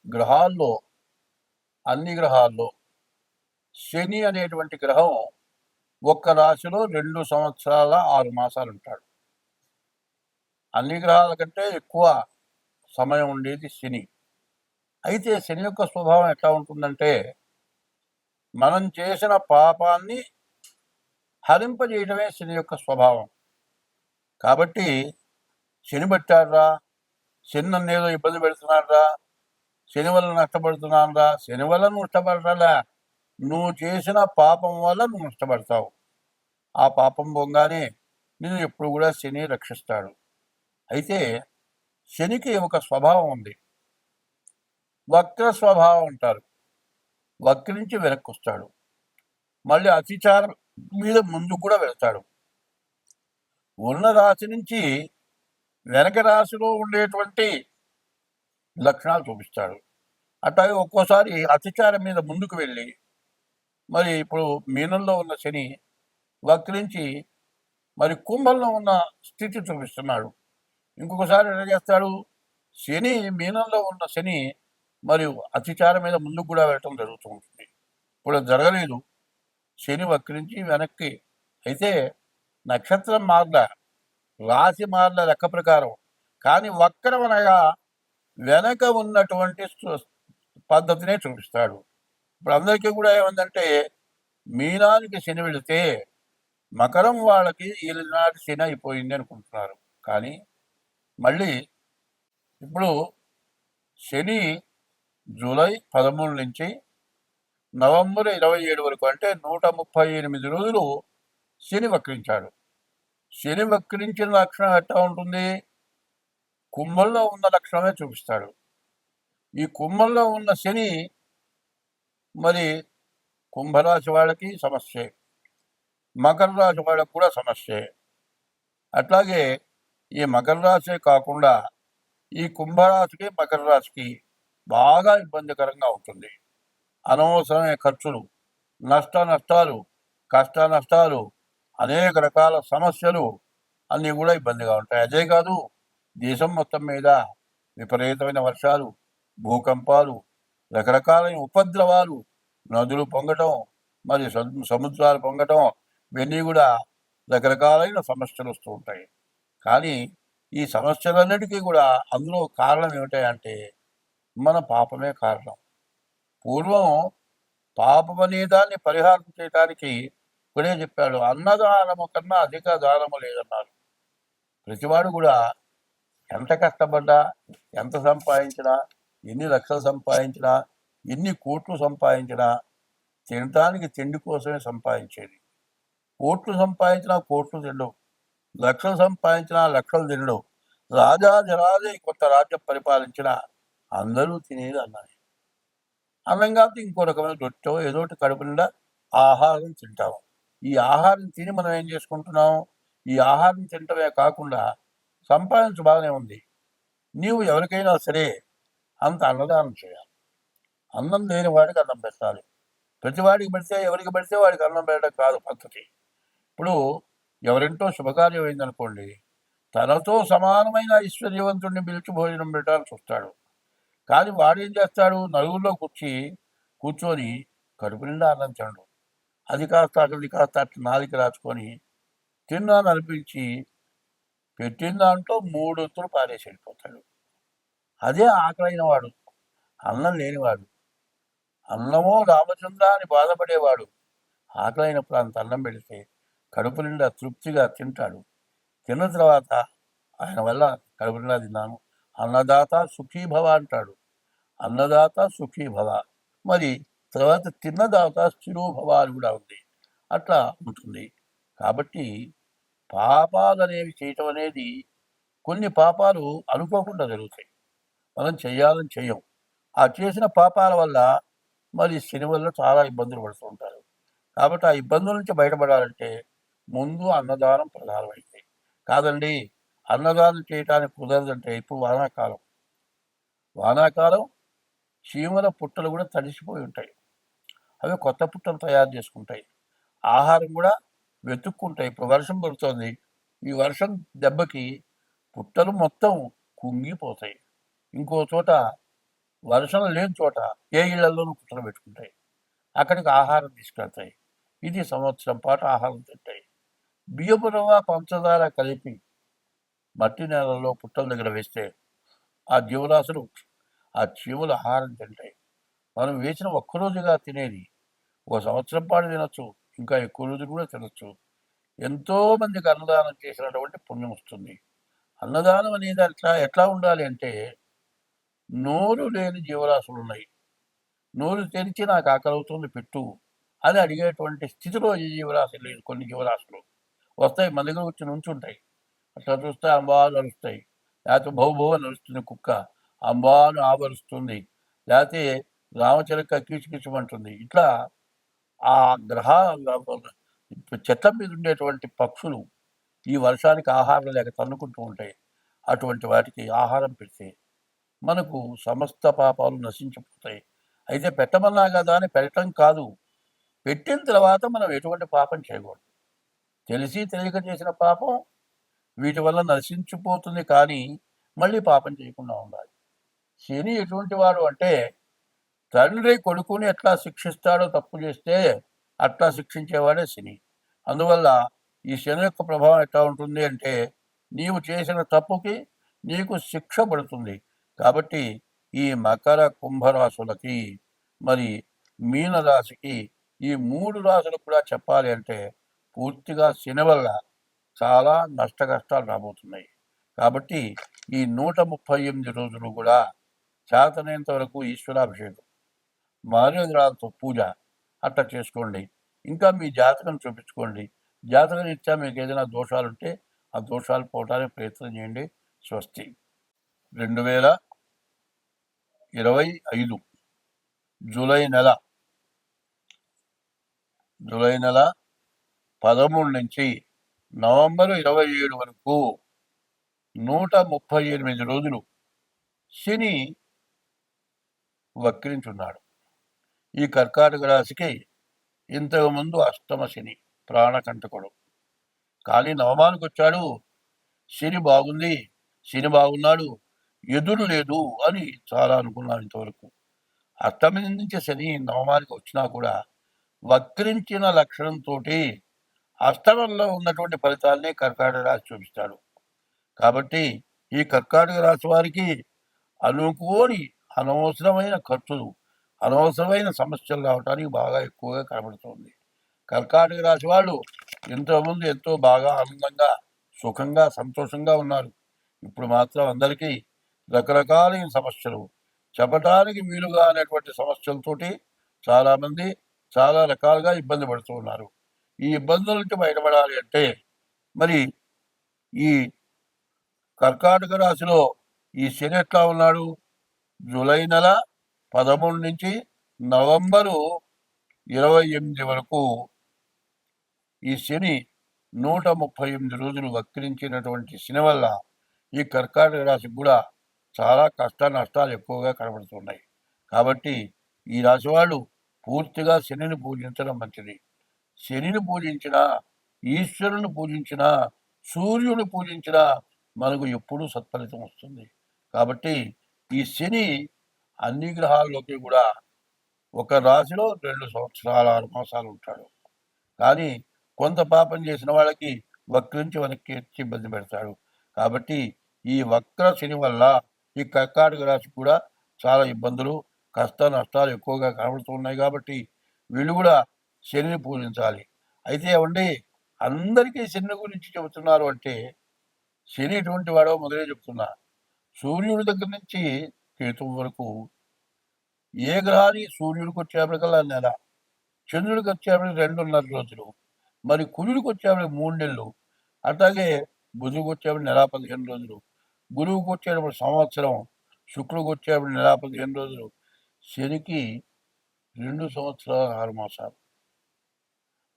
గ్రహాల్లో అన్ని గ్రహాల్లో శని అనేటువంటి గ్రహం ఒక్క రాశిలో 2 సంవత్సరాల 6 మాసాలు ఉంటాడు. అన్ని గ్రహాల కంటే ఎక్కువ సమయం ఉండేది శని. అయితే శని యొక్క స్వభావం ఎట్లా ఉంటుందంటే, మనం చేసిన పాపాన్ని హరింపజేయడమే శని యొక్క స్వభావం. కాబట్టి శని పట్టాడ్రా, శని నన్నేదో ఇబ్బంది పెడుతున్నాడ్రా, శని వల్ల నష్టపడుతున్నానురా, శని వల్ల నువ్వు నష్టపడరా, నువ్వు చేసిన పాపం వల్ల నువ్వు నష్టపడతావు. ఆ పాపం పోగానే నిన్ను ఎప్పుడు కూడా శని రక్షిస్తాడు. అయితే శనికి ఒక స్వభావం ఉంది, వక్ర స్వభావం అంటారు. వక్రించి వెనక్కి వస్తాడు, మళ్ళీ అతిచారం మీద ముందుకు కూడా వెళ్తాడు. ఉన్న రాశి నుంచి వెనక రాశిలో ఉండేటువంటి లక్షణాలు చూపిస్తాడు. అట్లాగే ఒక్కోసారి అతిచారం మీద ముందుకు వెళ్ళి, మరి ఇప్పుడు మీనంలో ఉన్న శని వక్రించి మరి కుంభంలో ఉన్న స్థితి చూపిస్తున్నాడు. ఇంకొకసారి ఎలా చేస్తాడు, శని మీనంలో ఉన్న శని మరియు అతిచారం మీద ముందుకు కూడా వెళ్ళటం జరుగుతూ ఉంటుంది. ఇప్పుడు జరగలేదు, శని వక్రించి వెనక్కి. అయితే నక్షత్రం మార్ల, రాశి మార్ల లెక్క ప్రకారం, కానీ వక్రం అనగా వెనక ఉన్నటువంటి పద్ధతినే చూపిస్తాడు. ఇప్పుడు అందరికీ కూడా ఏమందంటే, మీనానికి శని వెళితే మకరం వాళ్ళకి ఈనాటి శని అయిపోయింది అనుకుంటున్నారు. కానీ మళ్ళీ ఇప్పుడు శని జూలై 13 నుంచి నవంబర్ 27 వరకు, అంటే 138 రోజులు శని వక్రించాడు. శని వక్రించిన లక్షణం ఎట్లా ఉంటుంది, కుంభంలో ఉన్న లక్షణమే చూపిస్తాడు. ఈ కుంభంలో ఉన్న శని మరి కుంభరాశి వాళ్ళకి సమస్యే, మకర రాశి వాళ్ళకి కూడా సమస్యే. అట్లాగే ఈ మకర రాశి కాకుండా ఈ కుంభరాశికి మకర రాశికి బాగా ఇబ్బందికరంగా ఉంటుంది. అనవసరమైన ఖర్చులు, నష్టాలు, కష్ట నష్టాలు, అనేక రకాల సమస్యలు అన్నీ కూడా ఇబ్బందిగా ఉంటాయి. అదే కాదు, దేశం మొత్తం మీద విపరీతమైన వర్షాలు, భూకంపాలు, రకరకాలైన ఉపద్రవాలు, నదులు పొంగటం, మరి సముద్రాలు పొంగటం, ఇవన్నీ కూడా రకరకాలైన సమస్యలు వస్తూ ఉంటాయి. కానీ ఈ సమస్యలన్నిటికీ కూడా అందులో కారణం ఏమిటంటే మన పాపమే కారణం. పూర్వం పాపం అనే దాన్ని పరిహారం చేయడానికి ఇప్పుడే చెప్పాడు, అన్నదానము కన్నా అధిక దానము లేదన్నారు. ప్రతివాడు కూడా ఎంత కష్టపడ్డా, ఎంత సంపాదించినా, ఎన్ని లక్షలు సంపాదించినా, ఎన్ని కోట్లు సంపాదించినా తినటానికి తిండి కోసమే సంపాదించేది. కోట్లు సంపాదించినా కోట్లు తినడం, లక్షలు సంపాదించినా లక్షలు తినడం, రాజాధిరాజే కొత్త రాజ్యం పరిపాలించిన అందరూ తినేది అన్నది. అన్నం కాబట్టి ఇంకో రకమైన రొట్టె ఏదోటి కడుపు నిండా ఆహారం తింటాము. ఈ ఆహారం తిని మనం ఏం చేసుకుంటున్నాం, ఈ ఆహారం తినటమే కాకుండా సంపాదించు బాగానే ఉంది, నీవు ఎవరికైనా సరే అంత అన్నదానం చేయాలి. అన్నం లేని వాడికి అన్నం పెట్టాలి. ప్రతివాడికి పెడితే, ఎవరికి పెడితే వాడికి అన్నం పెట్టడం కాదు పద్ధతి. ఇప్పుడు ఎవరింటో శుభకార్యం అయిందనుకోండి, తనతో సమానమైన ఐశ్వర్యవంతుడిని పిలిచి భోజనం పెట్టాలని చూస్తాడు. కానీ వాడేం చేస్తాడు, నలుగురిలో కూర్చొని కడుపు నిండా అన్నం తినడు. అది కాస్త అక్కడికి కాస్త అట్లా నాలిక రాచుకొని తిన్నాను అనిపించి పెట్టిన దాంట్లో 3 వంతులు పారేసి వెళ్ళిపోతాడు. అదే ఆకలైన వాడు, అన్నం లేనివాడు. అన్నమో రామచంద్ర అని బాధపడేవాడు ఆకలైనప్పుడు అంత అన్నం పెడితే కడుపు నిండా తృప్తిగా తింటాడు. తిన్న తర్వాత ఆయన వల్ల కడుపు నిండా తిన్నాను, అన్నదాత సుఖీభవ అంటాడు. అన్నదాత సుఖీభవ, మరి తర్వాత తిన్నదాత స్థిరోభవ అని కూడా ఉంది. అట్లా ఉంటుంది. కాబట్టి పాపాలు అనేవి చేయటం అనేది, కొన్ని పాపాలు అనుకోకుండా జరుగుతాయి, మనం చేయాలని చెయ్యం. ఆ చేసిన పాపాల వల్ల మరి శని వల్ల చాలా ఇబ్బందులు పడుతూ ఉంటారు. కాబట్టి ఆ ఇబ్బందుల నుంచి బయటపడాలంటే ముందు అన్నదానం ప్రధానమైంది. కాదండి, అన్నదానం చేయటానికి కుదరదంటే ఇప్పుడు వానాకాలం చీమల పుట్టలు కూడా తడిసిపోయి ఉంటాయి. అవి కొత్త పుట్టలు తయారు చేసుకుంటాయి, ఆహారం కూడా వెతుక్కుంటాయి. ఇప్పుడు వర్షం పడుతుంది, ఈ వర్షం దెబ్బకి పుట్టలు మొత్తం కుంగిపోతాయి. ఇంకో చోట వర్షం లేని చోట ఏ ఇళ్లలోనూ కూర్చోబెట్టుకుంటాయి. అక్కడికి ఆహారం తీసుకెళ్తాయి. ఇది సంవత్సరం పాటు ఆహారం తింటాయి. బియ్యపు రవ్వ, పంచదార కలిపి మట్టి నేలలో పుట్టల దగ్గర వేస్తే ఆ జీవరాశులు, ఆ చీమలు ఆహారం తింటాయి. మనం వేసిన ఒక్కరోజుగా తినేది ఒక సంవత్సరం పాటు తినొచ్చు, ఇంకా ఎక్కువ రోజులు కూడా తినొచ్చు. ఎంతో మందికి అన్నదానం చేసినటువంటి పుణ్యం వస్తుంది. అన్నదానం అనేది ఎట్లా ఉండాలి అంటే, నోరు లేని జీవరాశులు ఉన్నాయి, నోరు తెరిచి నాకు ఆకలి అవుతుంది పెట్టు అని అడిగేటువంటి స్థితిలో ఈ జీవరాశి లేదు. కొన్ని జీవరాశులు వస్తాయి, మన దగ్గర వచ్చి నుంచుంటాయి. అట్లా చూస్తే అంబాలు అరుస్తాయి, లేకపోతే భౌభౌ అని అరుస్తుంది కుక్క, అంబాను ఆవరుస్తుంది, లేకపోతే రామచిలక కీచుకిచుమంటుంది. ఇట్లా ఆ గ్రహ చెట్ల మీద ఉండేటువంటి పక్షులు ఈ వర్షానికి ఆహారం లేక తన్నుకుంటూ ఉంటాయి. అటువంటి వాటికి ఆహారం పెడితే మనకు సమస్త పాపాలు నశించిపోతాయి. అయితే పెట్టమన్నా కదా అని పెట్టడం కాదు, పెట్టిన తర్వాత మనం ఎటువంటి పాపం చేయకూడదు. తెలిసి తెలియక చేసిన పాపం వీటి వల్ల నశించిపోతుంది, కానీ మళ్ళీ పాపం చేయకుండా ఉండాలి. శని ఎటువంటి వాడు అంటే, తండ్రి కొడుకుని ఎట్లా శిక్షిస్తాడో తప్పు చేస్తే అట్లా శిక్షించేవాడే శని. అందువల్ల ఈ శని యొక్క ప్రభావం ఎట్లా ఉంటుంది అంటే, నీవు చేసిన తప్పుకి నీకు శిక్ష పడుతుంది. కాబట్టి ఈ మకర కుంభరాశులకి, మరి మీనరాశికి, ఈ 3 రాశులకు కూడా చెప్పాలి అంటే పూర్తిగా శని వల్ల చాలా నష్ట కష్టాలు రాబోతున్నాయి. కాబట్టి ఈ 138 రోజులు కూడా చేతనైనంత వరకు ఈశ్వరాభిషేకం, మారేగ్రహాలతో పూజ అట్లా చేసుకోండి. ఇంకా మీ జాతకం చూపించుకోండి. జాతకం ఇచ్చా మీకు ఏదైనా దోషాలు ఉంటే ఆ దోషాలు పోవటానికి ప్రయత్నం చేయండి. స్వస్తి. 2025 జూలై నెల 13 నుంచి నవంబర్ 27 వరకు 138 రోజులు శని వక్రించున్నాడు. ఈ కర్కాటక రాశికి ఇంతకుముందు అష్టమ శని, ప్రాణకంటకుడు. కానీ నవమానికి వచ్చాడు, శని బాగుంది, శని బాగున్నాడు, ఎదురు లేదు అని చాలా అనుకున్నాను ఇంతవరకు. అష్టమి నుంచి శని నవమానికి వచ్చినా కూడా వక్రించిన లక్షణంతో అష్టమంలో ఉన్నటువంటి ఫలితాలనే కర్కాటక రాశి చూపిస్తాడు. కాబట్టి ఈ కర్కాటక రాశి వారికి అనుకోని అనవసరమైన ఖర్చులు, అనవసరమైన సమస్యలు రావడానికి బాగా ఎక్కువగా కనబడుతుంది. కర్కాటక రాశి వాళ్ళు ఇంతకుముందు ఎంతో బాగా ఆనందంగా, సుఖంగా, సంతోషంగా ఉన్నారు. ఇప్పుడు మాత్రం అందరికీ రకరకాలైన సమస్యలు, చెప్పటానికి వీలుగా అనేటువంటి సమస్యలతోటి చాలామంది చాలా రకాలుగా ఇబ్బంది పడుతూ ఉన్నారు. ఈ ఇబ్బందుల నుంచి బయటపడాలి అంటే మరి ఈ కర్కాటక రాశిలో ఈ శని ఎట్లా ఉన్నాడు? జూలై నెల 13 నుంచి నవంబరు 28 వరకు ఈ శని 138 రోజులు వక్రించినటువంటి శని వల్ల ఈ కర్కాటక రాశికి కూడా చాలా కష్ట నష్టాలు ఎక్కువగా కనబడుతున్నాయి. కాబట్టి ఈ రాశి వాళ్ళు పూర్తిగా శనిని పూజించడం మంచిది. శనిని పూజించినా, ఈశ్వరుని పూజించినా, సూర్యుని పూజించినా మనకు ఎప్పుడూ సత్ఫలితం వస్తుంది. కాబట్టి ఈ శని అన్ని గ్రహాల్లోకి కూడా ఒక రాశిలో 2 సంవత్సరాల 6 మాసాలు ఉంటాడు. కానీ కొంత పాపం చేసిన వాళ్ళకి వక్రించి వెనక్కి ఎత్తి ఇబ్బంది పెడతాడు. కాబట్టి ఈ వక్ర శని వల్ల ఈ కర్కాటక రాశి కూడా చాలా ఇబ్బందులు, కష్ట నష్టాలు ఎక్కువగా కనబడుతున్నాయి. కాబట్టి వీళ్ళు కూడా శనిని పూజించాలి. అయితే ఏమండి, అందరికీ శని గురించి చెబుతున్నారు అంటే శని ఎటువంటి వాడో మొదలే చెప్తున్నా. సూర్యుడి దగ్గర నుంచి కేతువు వరకు ఏ గ్రహాన్ని సూర్యుడికి వచ్చేప్పటికల్లా నెల, చంద్రుడికి వచ్చేప్పటికి 2.5 రోజులు, మరి కుజుడికి వచ్చేప్పటికి 3 నెలలు, అట్లాగే బుధుడికి వచ్చేప్పటికి నెల 15 రోజులు, గురువుకి వచ్చేటప్పుడు సంవత్సరం, శుక్రుడికి వచ్చేప్పుడు నెల 15 రోజులు, శనికి 2 సంవత్సరాలు 6 మాసాలు.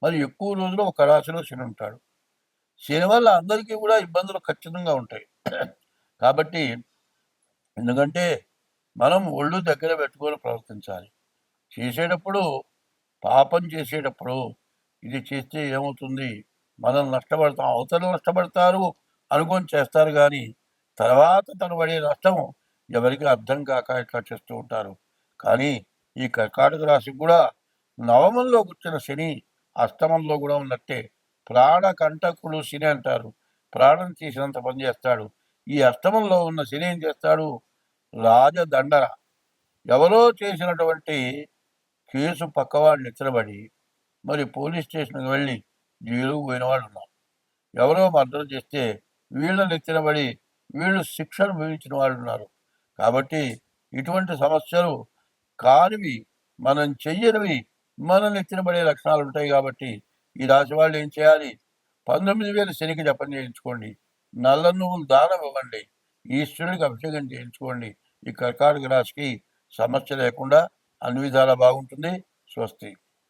మరి ఎక్కువ రోజులు ఒక రాశిలో శని ఉంటాడు. శని వల్ల అందరికీ కూడా ఇబ్బందులు ఖచ్చితంగా ఉంటాయి. కాబట్టి ఎందుకంటే మనం ఒళ్ళు దగ్గర పెట్టుకొని ప్రవర్తించాలి. చేసేటప్పుడు, పాపం చేసేటప్పుడు ఇది చేస్తే ఏమవుతుంది, మనం నష్టపడతాం, అవతల నష్టపడతారు అనుకొని చేస్తారు. కానీ తర్వాత తను పడే నష్టం ఎవరికి అర్థం కాక ఇట్లా చేస్తూ ఉంటారు. కానీ ఈ కర్కాటక రాశికి కూడా నవమంలో కూర్చున్న శని అష్టమంలో కూడా ఉన్నట్టే. ప్రాణకంటకుడు శని అంటారు. ప్రాణం తీసినంత పని చేస్తాడు. ఈ అష్టమంలో ఉన్న శని ఏం చేస్తాడు? రాజదండన. ఎవరో చేసినటువంటి కేసు పక్కవాడు నిచ్చబడి మరి పోలీస్ స్టేషన్కి వెళ్ళి జైలుకు పోయిన వాళ్ళు ఉన్నారు. ఎవరో మర్డర్ చేస్తే వీళ్ళ నెత్తినబడి వీళ్ళు శిక్షను భవించిన వాళ్ళు ఉన్నారు. కాబట్టి ఇటువంటి సమస్యలు కానివి, మనం చెయ్యనివి మన నెత్తినబడే లక్షణాలు ఉంటాయి. కాబట్టి ఈ రాశి వాళ్ళు ఏం చేయాలి? 19,000 శనికి జపం చేయించుకోండి. నల్ల నువ్వులు దానం ఇవ్వండి. ఈశ్వరుడికి అభిషేకం చేయించుకోండి. ఈ కర్కాటక రాశికి సమస్య లేకుండా అన్ని విధాలా బాగుంటుంది. స్వస్తి.